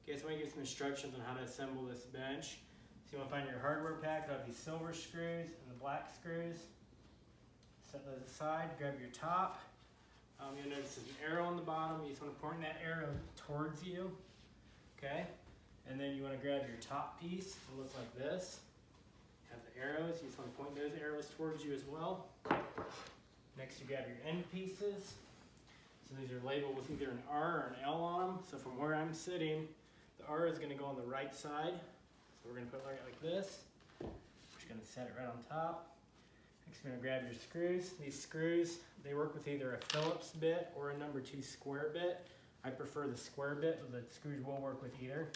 Okay, so I'm going to give some instructions on how to assemble this bench. So you want to find your hardware pack. It'll have these silver screws and the black screws. Set those aside, grab your top. You'll notice there's an arrow on the bottom. You just want to point that arrow towards you. Okay? And then you want to grab your top piece. It'll look like this. Have the arrows. You just want to point those arrows towards you as well. Next, you grab your end pieces. So these are labeled with either an R or an L on them. So from where I'm sitting, the R is going to go on the right side. So we're going to put it like this. We're just going to set it right on top. Next, you're going to grab your screws. These screws, they work with either a Phillips bit or a number 2 square bit. I prefer the square bit, but the screws will work with either.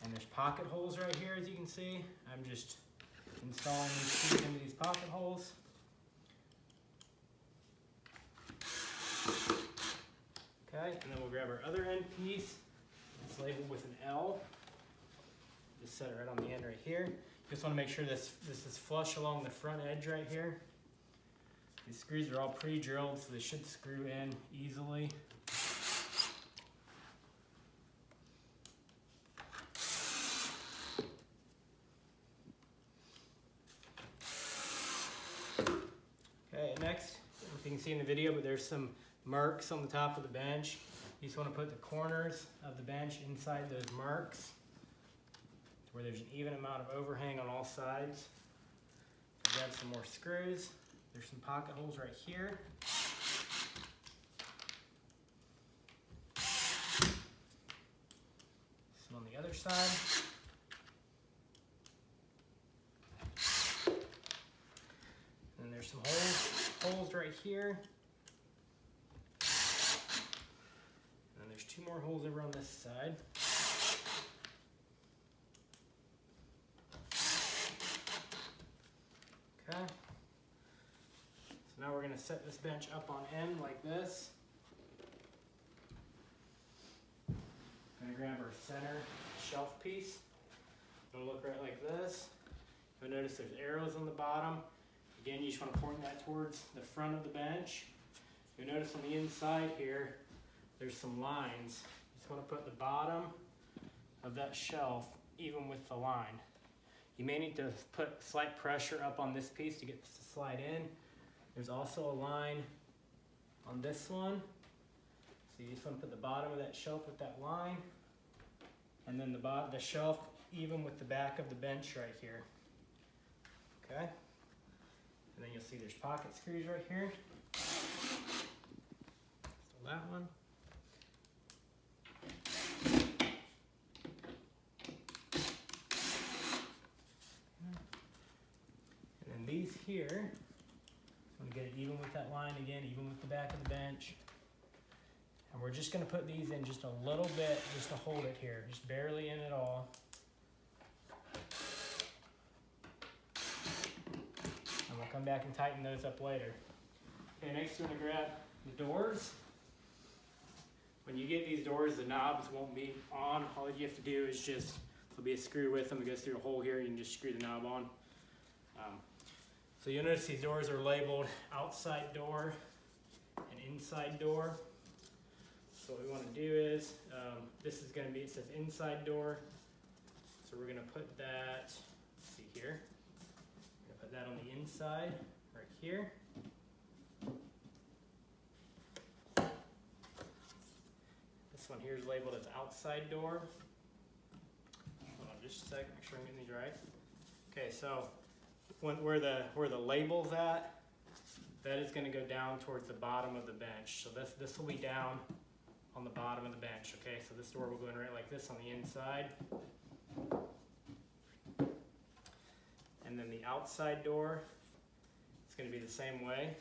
And there's pocket holes right here, as you can see. I'm just installing these screws into these pocket holes. Okay, and then we'll grab our other end piece. It's labeled with an L. Just set it right on the end right here. Just want to make sure this is flush along the front edge right here. These screws are all pre-drilled, so they should screw in easily. Okay, next, if you can see in the video, but there's some marks on the top of the bench. You just want to put the corners of the bench inside those marks where there's an even amount of overhang on all sides. Grab some more screws. There's some pocket holes right here. Some on the other side. And there's some holes right here. And there's 2 more holes over on this side. Okay. So now we're going to set this bench up on end like this. I'm going to grab our center shelf piece. It'll look right like this. You'll notice there's arrows on the bottom. Again, you just want to point that towards the front of the bench. You'll notice on the inside here, there's some lines. You just want to put the bottom of that shelf even with the line. You may need to put slight pressure up on this piece to get this to slide in. There's also a line on this one. So you just want to put the bottom of that shelf with that line. And then the shelf even with the back of the bench right here. Okay? And then you'll see there's pocket screws right here. So that one. These here, I'm going to get it even with that line again, even with the back of the bench. And we're just going to put these in just a little bit, just to hold it here, just barely in at all. And we'll come back and tighten those up later. Okay, next we're going to grab the doors. When you get these doors, the knobs won't be on. All you have to do is just, there'll be a screw with them. It goes through a hole here. You can just screw the knob on. So you'll notice these doors are labeled outside door and inside door. So what we want to do is, this is going to be, it says inside door. So we're going to put that, let's see here. We're going to put that on the inside, right here. This one here is labeled as outside door. Hold on just a second, make sure I'm getting these right. Okay, so where the label's at, that is going to go down towards the bottom of the bench. So this will be down on the bottom of the bench. Okay, so this door will go in right like this on the inside. And then the outside door, it's going to be the same way.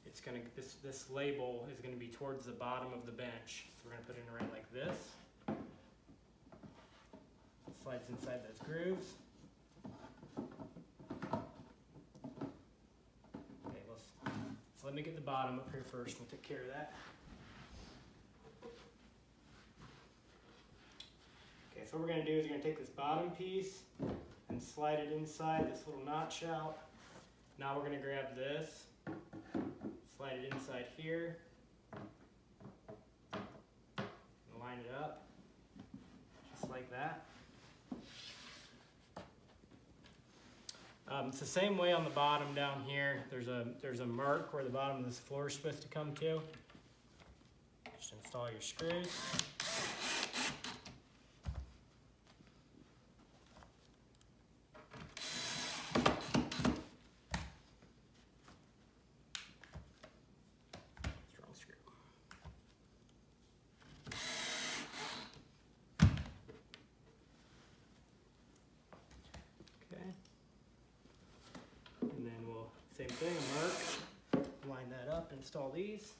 It's going to, this label is going to be towards the bottom of the bench. So we're going to put it in right like this. It slides inside those grooves. So let me get the bottom up here first. We'll take care of that. Okay, so what we're going to do is we're going to take this bottom piece and slide it inside this little notch out. Now we're going to grab this, slide it inside here, and line that. It's the same way on the bottom down here. There's a mark where the bottom of this floor is supposed to come to. Just install your screws. Strong screw. Okay. And then we'll, same thing, a mark, line that up, install these.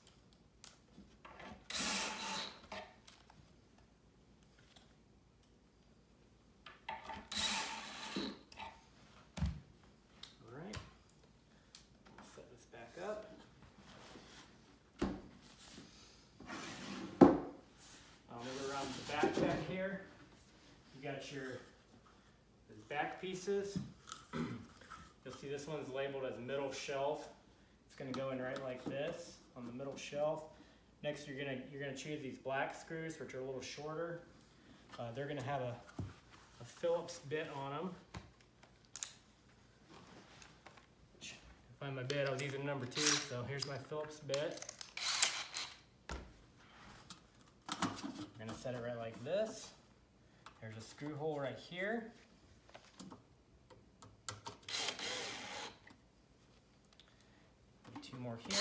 Alright, set this back up. Over around the back here, you got your back pieces. You'll see this one's labeled as middle shelf. It's going to go in right like this on the middle shelf. Next, you're gonna choose these black screws, which are a little shorter. They're going to have a Phillips bit on them. Find my bit. I was using number 2, so here's my Phillips bit. We're going to set it right like this. There's a screw hole right here. Two more here.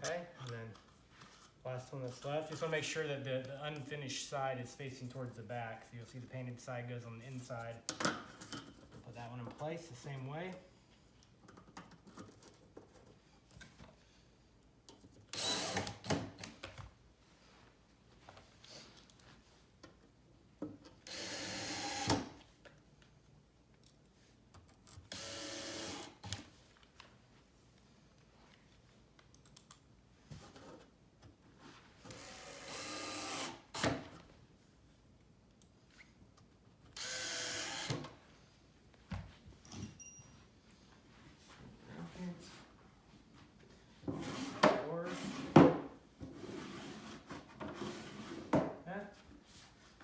Okay, and then last one that's left. Just want to make sure that the unfinished side is facing towards the back. So you'll see the painted side goes on the inside. Put that one in place the same way.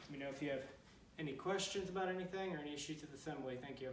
Let me know if you have any questions about anything or any issues with assembly. Thank you.